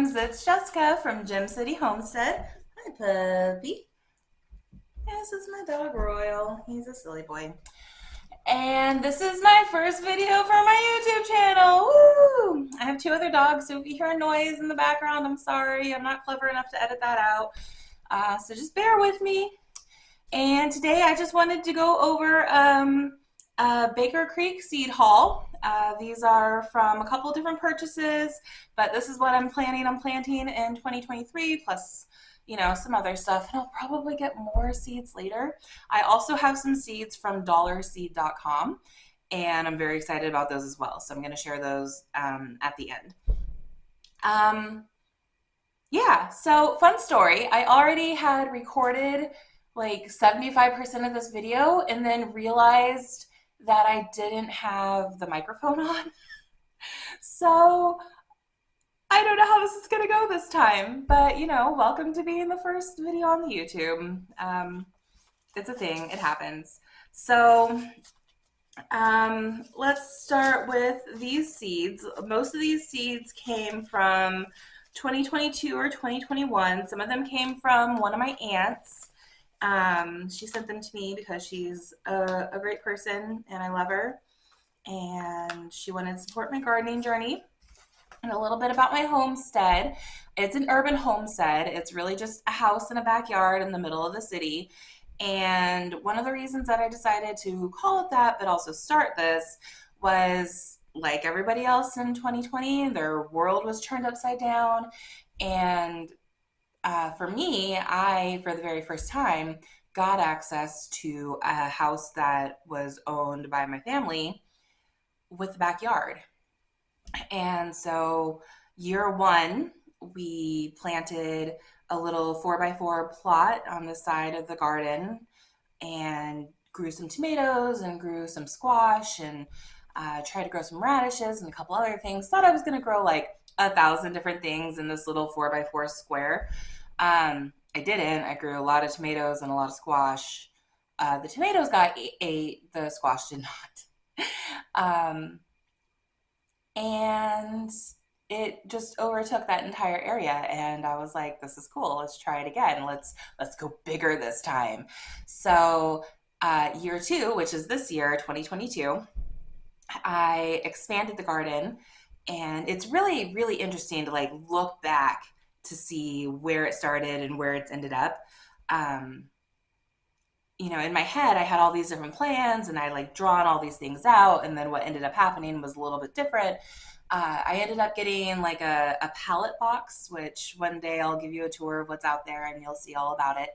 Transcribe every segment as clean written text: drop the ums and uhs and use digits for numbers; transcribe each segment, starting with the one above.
loves, it's Jessica from Gem City Homestead. Hi, puppy. This is my dog Royal. He's a silly boy. And this is my first video for my YouTube channel. Woo! I have two other dogs, so if you hear a noise in the background, I'm sorry. I'm not clever enough to edit that out. So just bear with me. And today I just wanted to go over Baker Creek seed haul. These are from a couple different purchases, but this is what I'm planning on planting in 2023, plus some other stuff, and I'll probably get more seeds later. I also have some seeds from dollarseed.com, and I'm very excited about those as well, so I'm going to share those at the end. Yeah, so fun story. I already had recorded like 75% of this video and then realized that I didn't have the microphone on. So I don't know how this is going to go this time, but welcome to being the first video on the YouTube. It's a thing, it happens. So let's start with these seeds. Most of these seeds came from 2022 or 2021. Some of them came from one of my aunts. She sent them to me because she's a great person and I love her. And she wanted to support my gardening journey. And a little bit about my homestead. It's an urban homestead. It's really just a house in a backyard in the middle of the city. And one of the reasons that I decided to call it that, but also start this, was like everybody else in 2020, their world was turned upside down. And for me, I, for the very first time, got access to a house that was owned by my family with a backyard. And so year one, we planted a little 4x4 plot on the side of the garden and grew some tomatoes and grew some squash and tried to grow some radishes and a couple other things. Thought I was going to grow like 1,000 different things in this little 4x4 square. I didn't. I grew a lot of tomatoes and a lot of squash. The tomatoes got ate, the squash did not. And it just overtook that entire area, and I was like, this is cool, let's try it again, let's go bigger this time. So year two, which is this year, 2022, I expanded the garden, and it's really, really interesting to like look back to see where it started and where it's ended up. In my head, I had all these different plans and I like drawn all these things out. And then what ended up happening was a little bit different. I ended up getting like a pallet box, which one day I'll give you a tour of what's out there and you'll see all about it.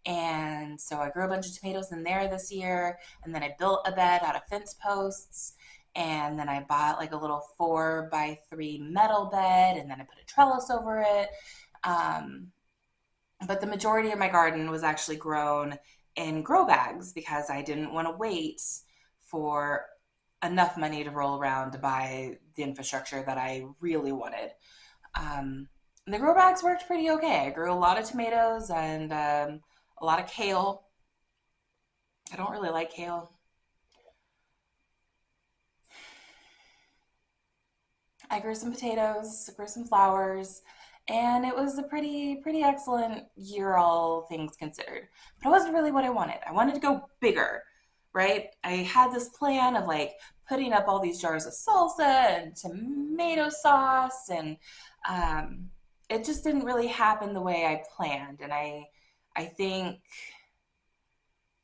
And so I grew a bunch of tomatoes in there this year. And then I built a bed out of fence posts. And then I bought like a little 4x3 metal bed. And then I put a trellis over it. But the majority of my garden was actually grown in grow bags because I didn't want to wait for enough money to roll around to buy the infrastructure that I really wanted. The grow bags worked pretty okay. I grew a lot of tomatoes and a lot of kale. I don't really like kale. I grew some potatoes, I grew some flowers, and it was a pretty excellent year, all things considered. But it wasn't really what I wanted. I wanted to go bigger, right? I had this plan of like putting up all these jars of salsa and tomato sauce, and it just didn't really happen the way I planned. And I think,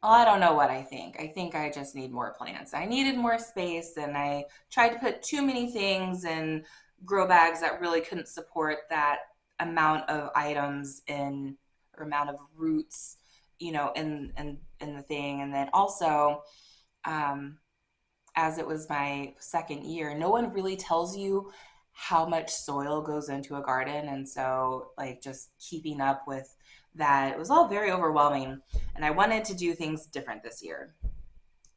well, I don't know what I think. I think I just need more plants. I needed more space, and I tried to put too many things in grow bags that really couldn't support that amount of items in or amount of roots, in the thing. And then also, as it was my second year, no one really tells you how much soil goes into a garden, and so like just keeping up with that, it was all very overwhelming. And I wanted to do things different this year,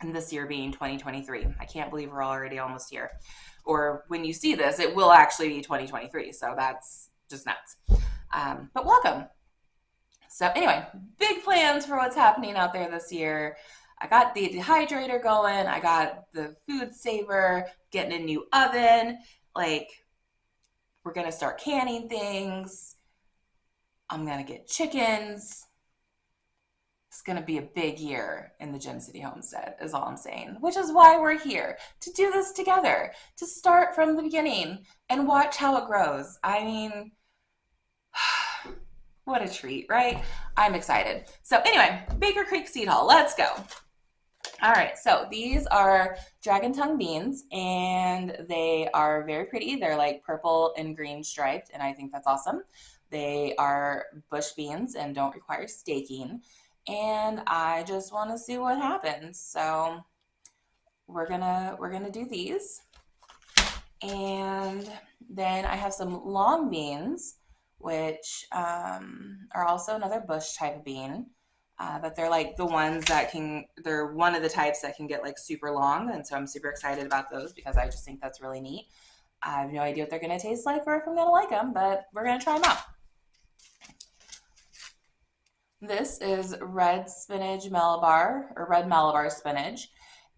and this year being 2023. I can't believe we're already almost here, or when you see this it will actually be 2023, so that's just nuts. But welcome. So anyway, big plans for what's happening out there this year. I got the dehydrator going, I got the food saver, getting a new oven, like We're going to start canning things. I'm going to get chickens. It's going to be a big year in the Gem City Homestead, is all I'm saying, which is why we're here, to do this together, to start from the beginning and watch how it grows. I mean, what a treat, right? I'm excited. So anyway, Baker Creek Seed Haul, let's go. All right, so these are dragon tongue beans, and they are very pretty. They're like purple and green striped, and I think that's awesome. They are bush beans and don't require staking, and I just want to see what happens. So we're gonna do these, and then I have some long beans, which are also another bush type of bean. But they're like the ones that they're one of the types that can get like super long. And so I'm super excited about those because I just think that's really neat. I have no idea what they're going to taste like or if I'm going to like them, but we're going to try them out. This is red spinach Malabar, or red Malabar spinach.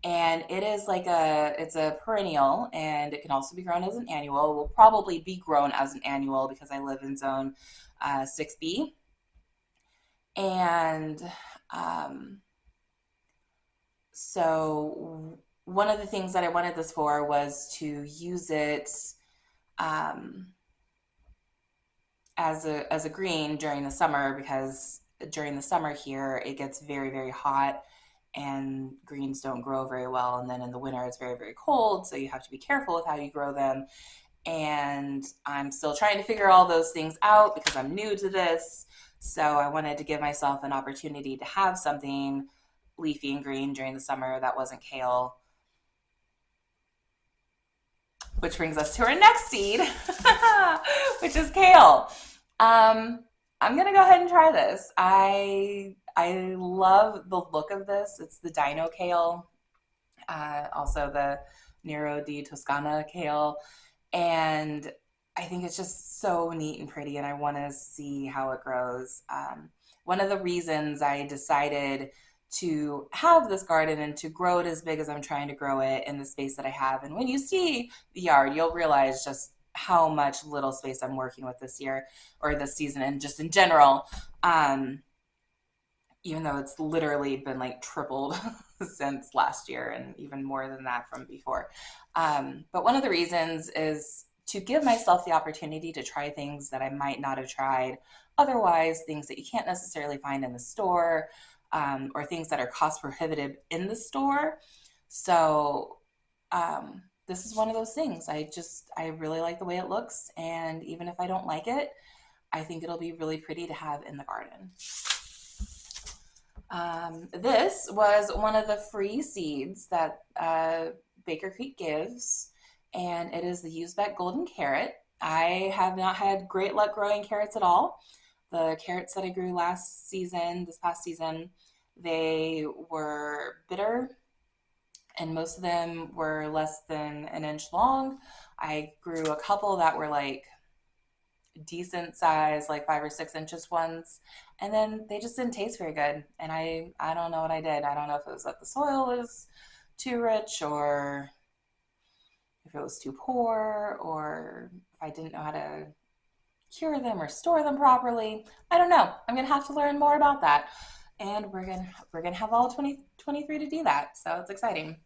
And it is like it's a perennial, and it can also be grown as an annual. It will probably be grown as an annual because I live in zone 6B. And so one of the things that I wanted this for was to use it as a green during the summer, because during the summer here it gets very, very hot and greens don't grow very well. And then in the winter it's very, very cold, so you have to be careful with how you grow them. And I'm still trying to figure all those things out because I'm new to this. So I wanted to give myself an opportunity to have something leafy and green during the summer that wasn't kale. Which brings us to our next seed, which is kale. I'm gonna go ahead and try this. I love the look of this. It's the Dino kale, also the Nero di Toscana kale, and I think it's just so neat and pretty, and I want to see how it grows. One of the reasons I decided to have this garden and to grow it as big as I'm trying to grow it in the space that I have, and when you see the yard, you'll realize just how much little space I'm working with this year or this season, and just in general. Even though it's literally been like tripled since last year and even more than that from before. But one of the reasons is to give myself the opportunity to try things that I might not have tried otherwise, things that you can't necessarily find in the store, or things that are cost prohibitive in the store. So this is one of those things. I really like the way it looks, and even if I don't like it, I think it'll be really pretty to have in the garden. This was one of the free seeds that Baker Creek gives, and it is the Uzbek golden carrot. I have not had great luck growing carrots at all. The carrots that I grew this past season, they were bitter, and most of them were less than an inch long. I grew a couple that were like decent size, like 5 or 6 inches ones, and then they just didn't taste very good. And I don't know what I did. I don't know if it was that the soil was too rich, or if it was too poor, or if I didn't know how to cure them or store them properly. I don't know. I'm gonna have to learn more about that, and we're gonna have all 2023 to do that. So it's exciting.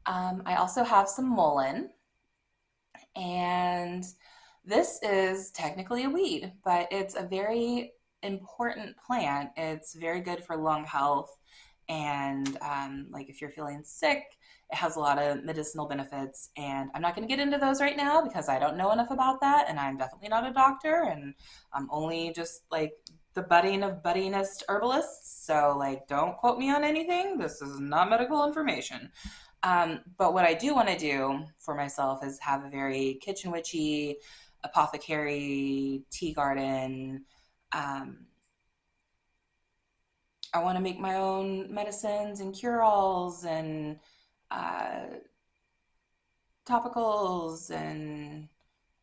I also have some mullein, and this is technically a weed, but it's a very important plant. It's very good for lung health, and like if you're feeling sick, it has a lot of medicinal benefits. And I'm not going to get into those right now because I don't know enough about that, and I'm definitely not a doctor, and I'm only just like the budding of buddingest herbalists. So like, don't quote me on anything. This is not medical information. But what I do want to do for myself is have a very kitchen witchy, apothecary tea garden. I want to make my own medicines and cure-alls and topicals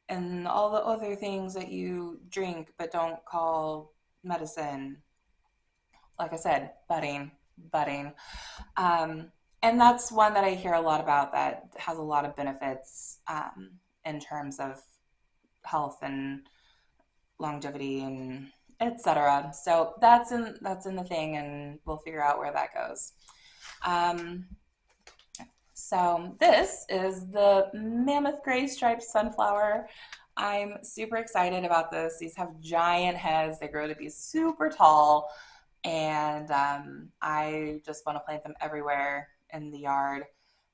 and all the other things that you drink but don't call medicine. Like I said, budding. And that's one that I hear a lot about that has a lot of benefits, in terms of health and longevity and etc. So that's in the thing, and we'll figure out where that goes. Um, so this is the mammoth gray striped sunflower. I'm super excited about this. These have giant heads. They grow to be super tall, and I just want to plant them everywhere in the yard.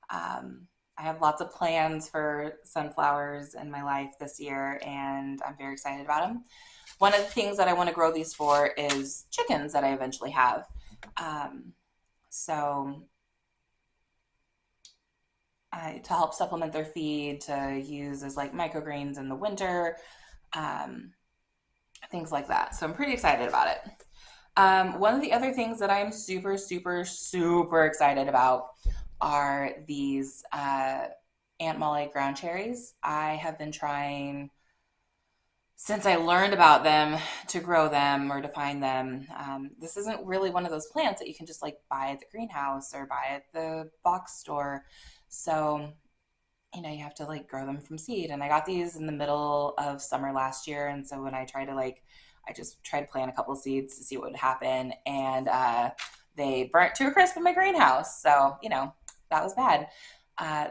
I have lots of plans for sunflowers in my life this year, and I'm very excited about them. One of the things that I want to grow these for is chickens that I eventually have. Um, so to help supplement their feed, to use as like microgreens in the winter, um, things like that. So I'm pretty excited about it. One of the other things that I'm super, super, super excited about are these Aunt Molly ground cherries. I have been trying since I learned about them to grow them or to find them. This isn't really one of those plants that you can just like buy at the greenhouse or buy at the box store. So, you have to like grow them from seed. And I got these in the middle of summer last year. And so when I tried to I just tried to plant a couple of seeds to see what would happen. And they burnt to a crisp in my greenhouse. So, that was bad.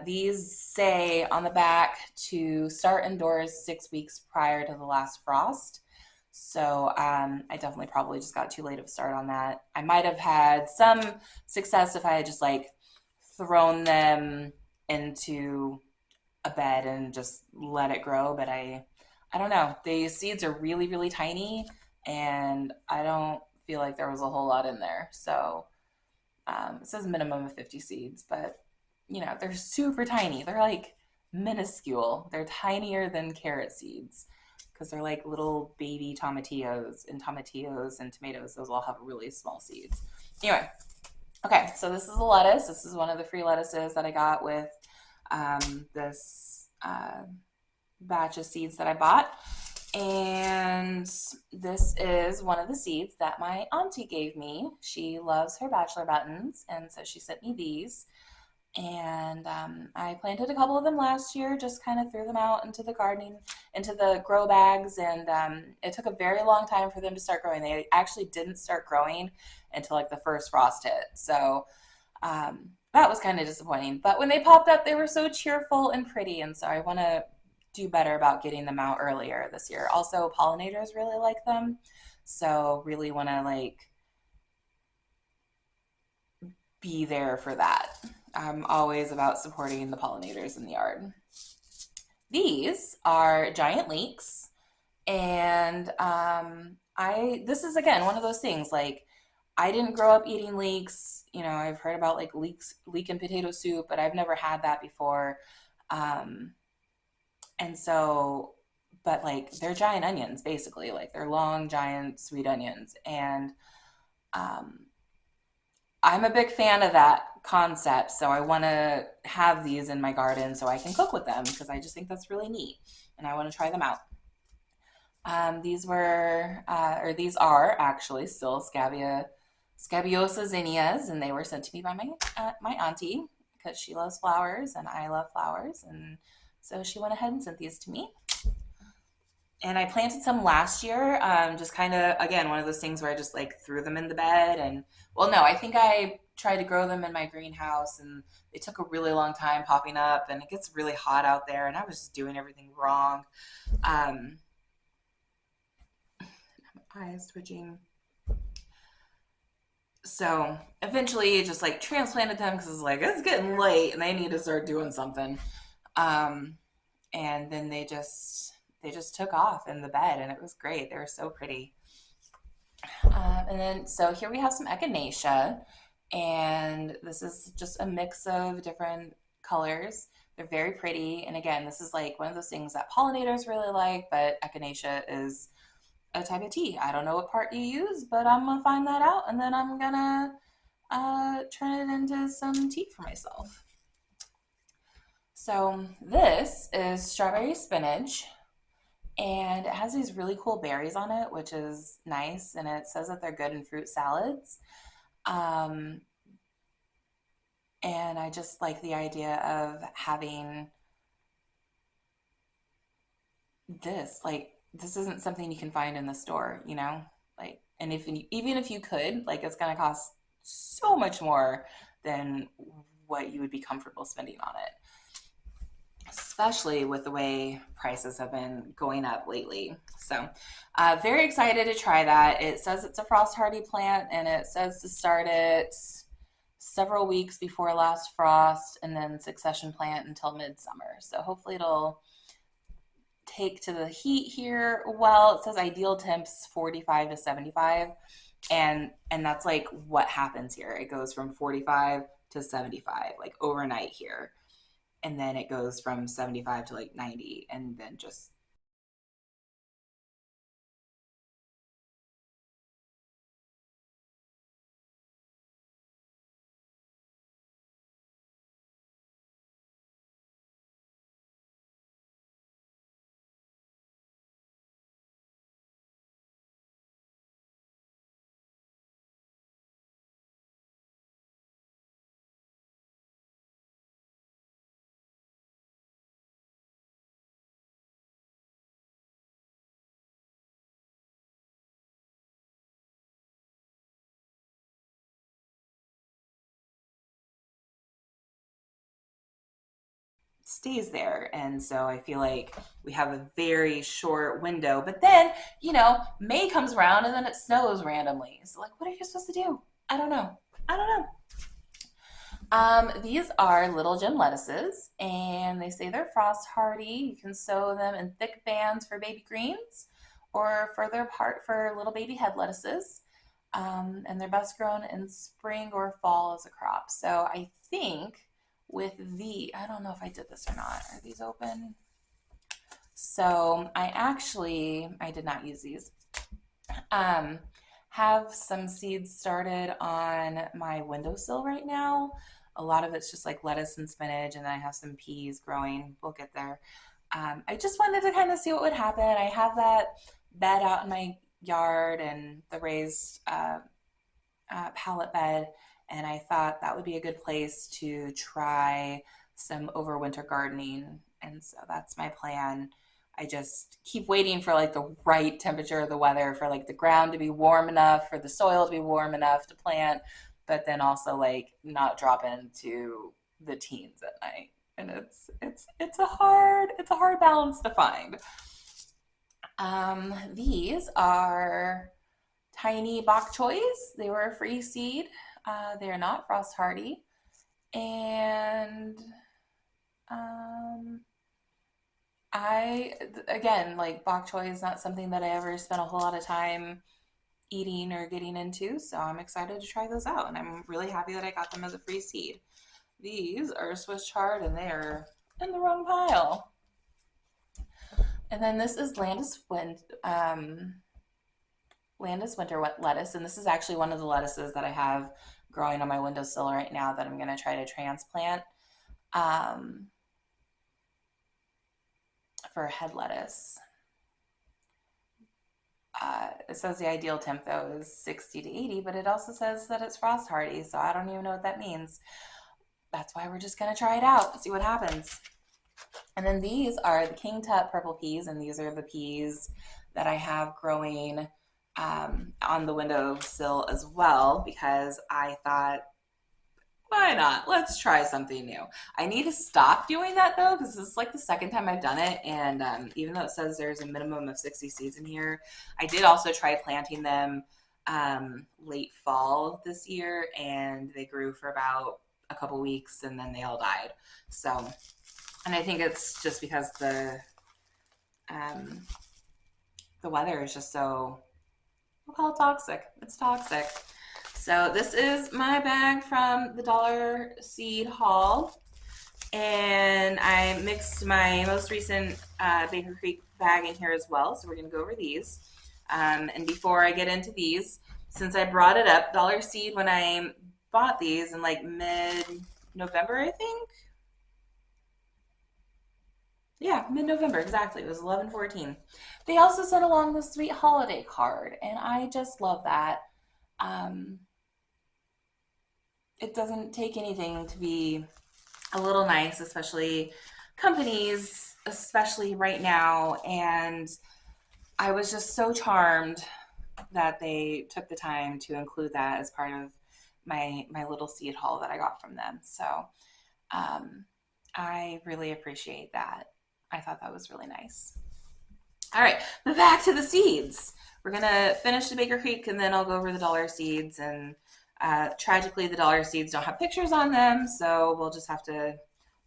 These say on the back to start indoors 6 weeks prior to the last frost. So I definitely probably just got too late of a start on that. I might have had some success if I had just like thrown them into a bed and just let it grow, but I don't know. The seeds are really, really tiny, and I don't feel like there was a whole lot in there. So it says minimum of 50 seeds, but they're super tiny. They're like minuscule. They're tinier than carrot seeds because they're like little baby tomatillos, and tomatillos and tomatoes, those all have really small seeds. Anyway, okay, so this is a lettuce. This is one of the free lettuces that I got with this batch of seeds that I bought. And this is one of the seeds that my auntie gave me. She loves her bachelor buttons, and so she sent me these. And I planted a couple of them last year, just kind of threw them out into the gardening, into the grow bags, and it took a very long time for them to start growing. They actually didn't start growing until like the first frost hit. So that was kind of disappointing. But when they popped up, they were so cheerful and pretty, and so I want to do better about getting them out earlier this year. Also, pollinators really like them, so really want to like be there for that. I'm always about supporting the pollinators in the yard. These are giant leeks, and I this is again one of those things like I didn't grow up eating leeks. I've heard about like leek and potato soup, but I've never had that before. Um, and so, but like they're giant onions basically, like they're long, giant, sweet onions, and um, I'm a big fan of that concept, so I want to have these in my garden so I can cook with them because I just think that's really neat, and I want to try them out. These are actually still scabiosa zinnias, and they were sent to me by my auntie because she loves flowers and I love flowers, and so she went ahead and sent these to me. And I planted some last year, just kind of again one of those things where I just like threw them in the bed, and well, no, I think I tried to grow them in my greenhouse, and they took a really long time popping up, and it gets really hot out there, and I was just doing everything wrong. Um, Eyes twitching. So eventually just like transplanted them because it's like it's getting late and they need to start doing something. Um, and then they just took off in the bed, and it was great. They were so pretty. And then so here we have some echinacea, and this is just a mix of different colors. They're very pretty, and again, this is like one of those things that pollinators really like, but echinacea is a type of tea. I don't know what part you use, but I'm gonna find that out, and then I'm gonna turn it into some tea for myself. So this is strawberry spinach, and it has these really cool berries on it, which is nice, and it says that they're good in fruit salads. Um, and I just like the idea of having this isn't something you can find in the store, you know? Like, and even if you could, like, it's gonna cost so much more than what you would be comfortable spending on it, especially with the way prices have been going up lately. So, very excited to try that. It says it's a frost hardy plant, and it says to start it several weeks before last frost, and then succession plant until midsummer. So hopefully it'll take to the heat here. Well, it says ideal temps 45 to 75, and that's like what happens here. It goes from 45 to 75 like overnight here, and then it goes from 75 to like 90, and then just stays there. And so I feel like we have a very short window. But then, May comes around and then it snows randomly. So, like, what are you supposed to do? I don't know. I don't know. These are little gem lettuces, and they say they're frost hardy. You can sow them in thick bands for baby greens or further apart for little baby head lettuces. And they're best grown in spring or fall as a crop. So I think I don't know if I did this or not. Are these open? So I did not use these. Um, have some seeds started on my windowsill right now. A lot of it's just like lettuce and spinach, and then I have some peas growing. We'll get there. I just wanted to kind of see what would happen. I have that bed out in my yard and the raised pallet bed, and I thought that would be a good place to try some overwinter gardening. And so that's my plan. I just keep waiting for like the right temperature of the weather for like the ground to be warm enough, for the soil to be warm enough to plant, but then also like not drop into the teens at night. And it's a hard balance to find. These are tiny bok choys. They were a free seed. They are not frost hardy, and um, I again like bok choy is not something that I ever spent a whole lot of time eating or getting into, so I'm excited to try those out, and I'm really happy that I got them as a free seed. These are Swiss chard, and they're in the wrong pile. And then this is Landis winter lettuce, and this is actually one of the lettuces that I have growing on my windowsill right now that I'm going to try to transplant um, for head lettuce. It says the ideal temp though is 60 to 80, but it also says that it's frost hardy, so I don't even know what that means. That's why we're just going to try it out and see what happens. And then these are the King Tut purple peas, and these are the peas that I have growing on the windowsill as well, because I thought, why not? Let's try something new. I need to stop doing that though, because this is like the second time I've done it. And even though it says there's a minimum of 60 seeds in here, I did also try planting them late fall this year, and they grew for about a couple weeks and then they all died. So, and I think it's just because um, the weather is just so, we'll call it toxic. It's toxic. So this is my bag from the Dollar Seed haul, and I mixed my most recent Baker Creek bag in here as well. So we're gonna go over these. And before I get into these, since I brought it up, Dollar Seed, when I bought these in like mid-November, I think. Yeah, mid-November, exactly. It was 11/14. They also sent along the sweet holiday card, and I just love that. Um, it doesn't take anything to be a little nice, especially companies especially right now. And I was just so charmed that they took the time to include that as part of my little seed haul that I got from them. So um, I really appreciate that. I thought that was really nice. All right, but back to the seeds. We're gonna finish the Baker Creek, and then I'll go over the dollar seeds. And tragically, the dollar seeds don't have pictures on them, so we'll just have to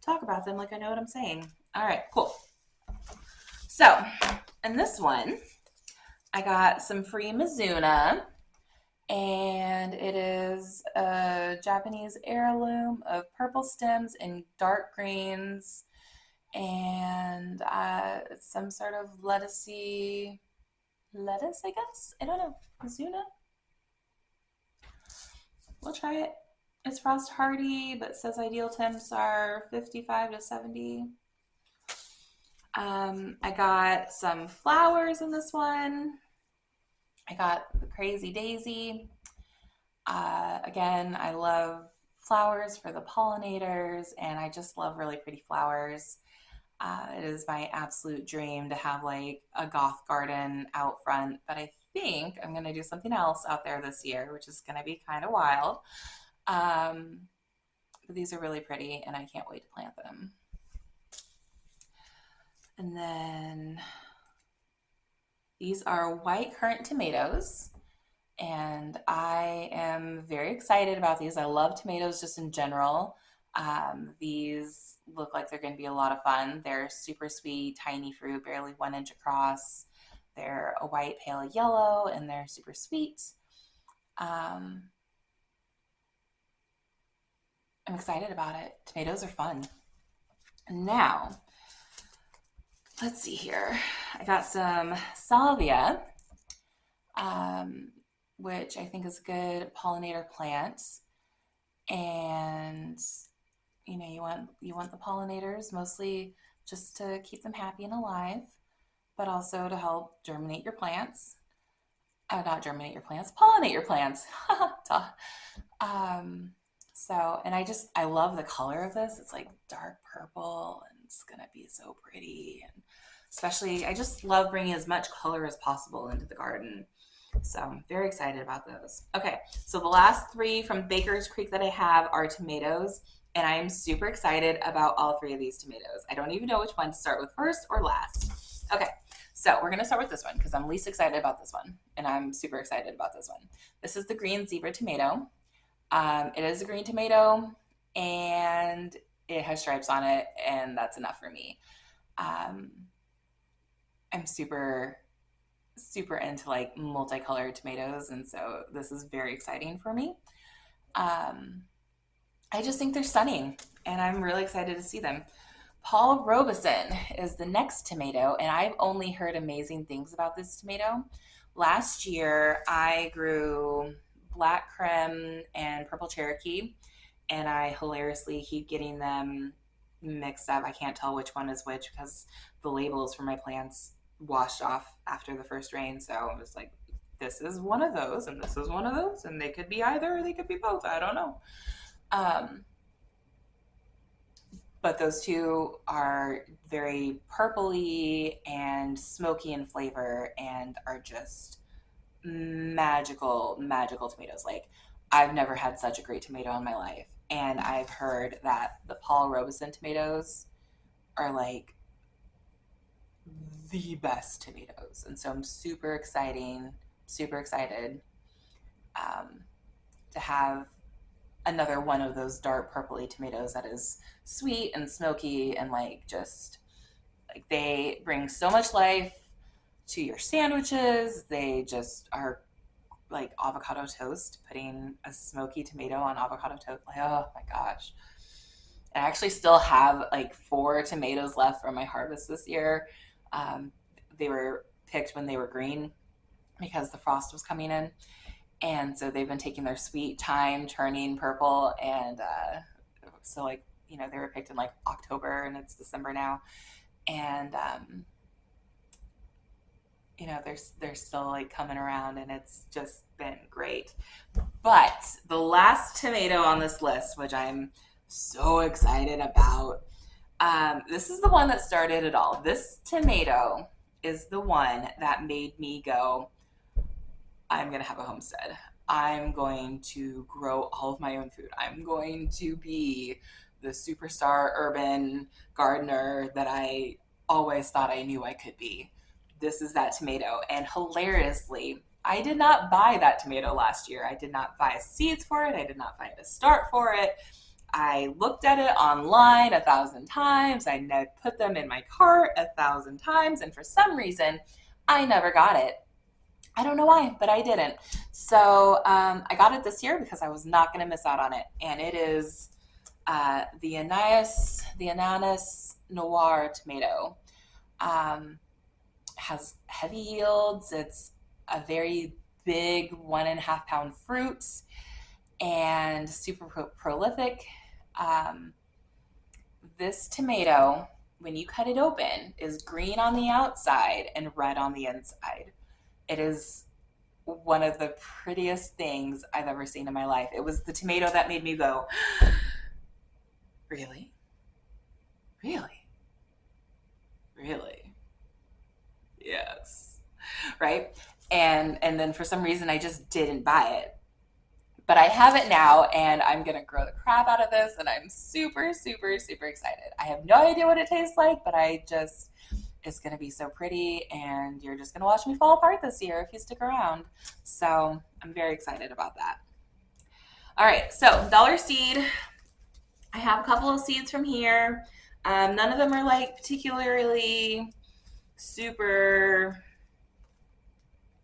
talk about them like I know what I'm saying. All right, cool. So, in this one, I got some free Mizuna, and it is a Japanese heirloom of purple stems and dark greens, and it's some sort of lettucey lettuce, I guess. I don't know. Mizuna. We'll try it. It's frost hardy, but says ideal temps are 55 to 70. I got some flowers in this one. I got the crazy daisy. Again, I love flowers for the pollinators, and I just love really pretty flowers. It is my absolute dream to have like a goth garden out front, but I think I'm going to do something else out there this year, which is going to be kind of wild. Um, but these are really pretty, and I can't wait to plant them. And then these are white currant tomatoes, and I am very excited about these. I love tomatoes just in general. These look like they're going to be a lot of fun. They're super sweet, tiny fruit, barely 1 inch across. They're a white, pale yellow, and they're super sweet. I'm excited about it. Tomatoes are fun. Now, let's see here. I got some salvia, which I think is a good pollinator plant. And you want the pollinators mostly just to keep them happy and alive, but also to help germinate your plants. Not germinate your plants, pollinate your plants. And I love the color of this. It's like dark purple, and it's gonna be so pretty. And especially, I just love bringing as much color as possible into the garden. So I'm very excited about those. Okay, so the last three from Baker's Creek that I have are tomatoes, and I am super excited about all three of these tomatoes. I don't even know which one to start with first or last. Okay, so we're gonna start with this one because I'm least excited about this one, and I'm super excited about this one. This is the green zebra tomato. It is a green tomato, and it has stripes on it, and that's enough for me. Um, I'm super into like multicolored tomatoes, and so this is very exciting for me. Um, I just think they're stunning, and I'm really excited to see them. Paul Robeson is the next tomato, and I've only heard amazing things about this tomato. Last year, I grew black creme and purple Cherokee, and I hilariously keep getting them mixed up. I can't tell which one is which because the labels for my plants washed off after the first rain. So I was like, this is one of those, and this is one of those, and they could be either, or they could be both. I don't know. Um, but those two are very purpley and smoky in flavor, and are just magical tomatoes. Like, I've never had such a great tomato in my life, and I've heard that the Paul Robeson tomatoes are like the best tomatoes, and so I'm super excited um, to have another one of those dark purpley tomatoes that is sweet and smoky, and like just like they bring so much life to your sandwiches. They just are like avocado toast. Putting a smoky tomato on avocado toast, like, oh my gosh. I actually still have like 4 tomatoes left from my harvest this year. um, they were picked when they were green because the frost was coming in, and so they've been taking their sweet time turning purple. And so like, they were picked in like October, and it's December now. And they're still like coming around, and it's just been great. But the last tomato on this list, which I'm so excited about, This is the one that started it all. This tomato is the one that made me go, I'm going to have a homestead. I'm going to grow all of my own food. I'm going to be the superstar urban gardener that I always thought I knew I could be. This is that tomato. And hilariously, I did not buy that tomato last year. I did not buy seeds for it. I did not find a start for it. I looked at it online 1,000 times. I put them in my cart 1,000 times. And for some reason, I never got it. I don't know why, but I didn't. So I got it this year because I was not going to miss out on it. And it is the Ananas Noir tomato. Has heavy yields. It's a very big 1.5 pound fruit and super prolific. This tomato, when you cut it open, is green on the outside and red on the inside. It is one of the prettiest things I've ever seen in my life. It was the tomato that made me go, really? Really? Really? Yes. Right? And then for some reason I just didn't buy it. But I have it now and I'm gonna grow the crap out of this and I'm super, super, super excited. I have no idea what it tastes like, but it's gonna be so pretty and you're just gonna watch me fall apart this year if you stick around. So I'm very excited about that. All right, so Dollar Seed. I have a couple of seeds from here. None of them are like particularly super,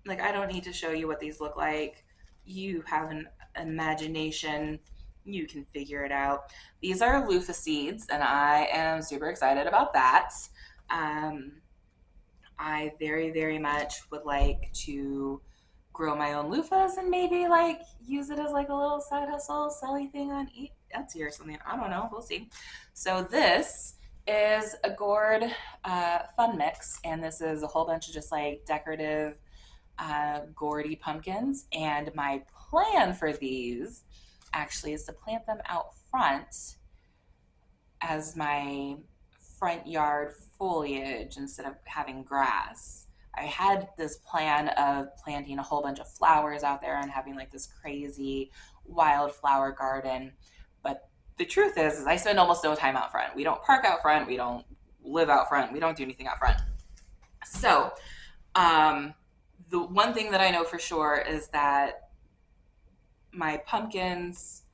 like I don't need to show you what these look like. You have an imagination, you can figure it out. These are loofah seeds and I am super excited about that. I very, very much would like to grow my own loofahs and maybe like use it as like a little side hustle, selling thing on Etsy or something. I don't know. We'll see. So this is a gourd fun mix, and this is a whole bunch of just like decorative gourdy pumpkins. And my plan for these actually is to plant them out front as my front yard foliage instead of having grass. I had this plan of planting a whole bunch of flowers out there and having like this crazy wildflower garden. But the truth is I spend almost no time out front. We don't park out front. We don't live out front. We don't do anything out front. So the one thing that I know for sure is that my pumpkins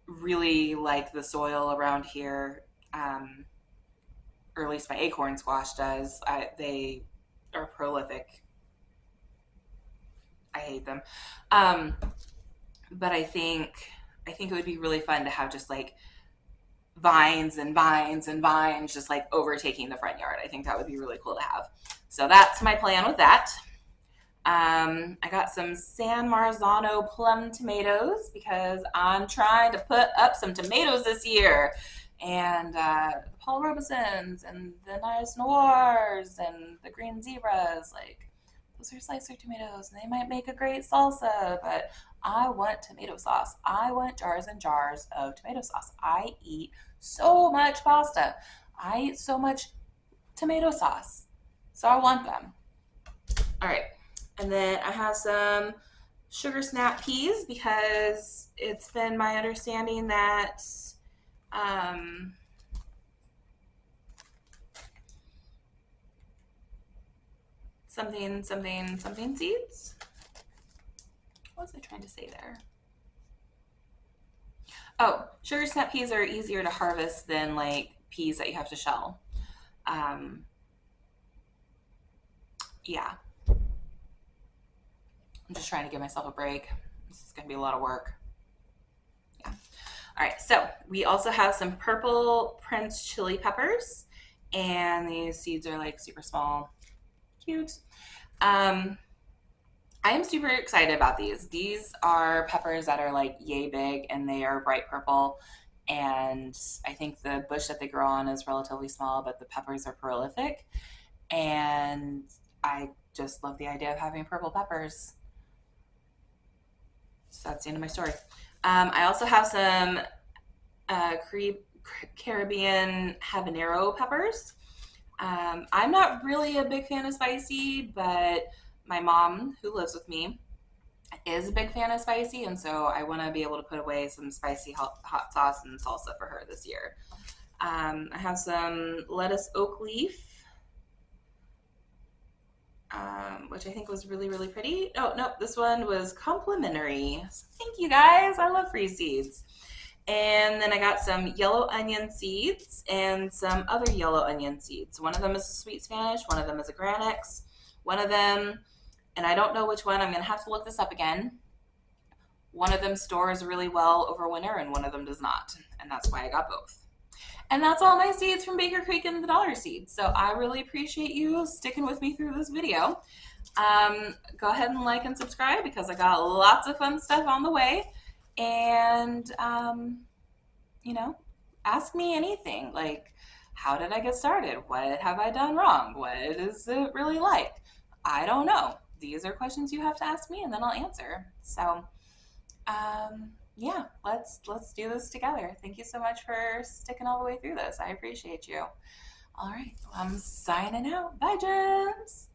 really like the soil around here, or at least my acorn squash does. They are prolific. I hate them, but I think it would be really fun to have just like vines and vines and vines just like overtaking the front yard. I think that would be really cool to have. So that's my plan with that. I got some San Marzano plum tomatoes because I'm trying to put up some tomatoes this year. And Paul Robeson's and the Nice Noirs and the Green Zebras, like those are slicer tomatoes and they might make a great salsa, but I want tomato sauce. I want jars and jars of tomato sauce. I eat so much pasta. I eat so much tomato sauce. So I want them. All right. And then I have some sugar snap peas because it's been my understanding that something seeds. What was I trying to say there? Oh, sugar snap peas are easier to harvest than like peas that you have to shell. Yeah, I'm just trying to give myself a break. This is gonna be a lot of work. Yeah. All right, so we also have some purple Prince chili peppers, and these seeds are like super small, cute. I am super excited about these. These are peppers that are like yay big and they are bright purple. And I think the bush that they grow on is relatively small, but the peppers are prolific. And I just love the idea of having purple peppers. So that's the end of my story. I also have some Caribbean habanero peppers. I'm not really a big fan of spicy, but my mom, who lives with me, is a big fan of spicy, and so I want to be able to put away some spicy hot sauce and salsa for her this year. I have some lettuce oak leaf, which I think was really, really pretty. Oh, no, this one was complimentary. So thank you guys. I love free seeds. And then I got some yellow onion seeds and some other yellow onion seeds. One of them is a sweet Spanish, one of them is a Granix. One of them, and I don't know which one, I'm going to have to look this up again. One of them stores really well over winter and one of them does not. And that's why I got both. And that's all my seeds from Baker Creek and the Dollar Seed. So I really appreciate you sticking with me through this video. Go ahead and like and subscribe because I got lots of fun stuff on the way. And, you know, ask me anything. Like, how did I get started? What have I done wrong? What is it really like? I don't know. These are questions you have to ask me and then I'll answer. So, yeah, let's do this together. Thank you so much for sticking all the way through this. I appreciate you. All right, well, I'm signing out. Bye, Gems.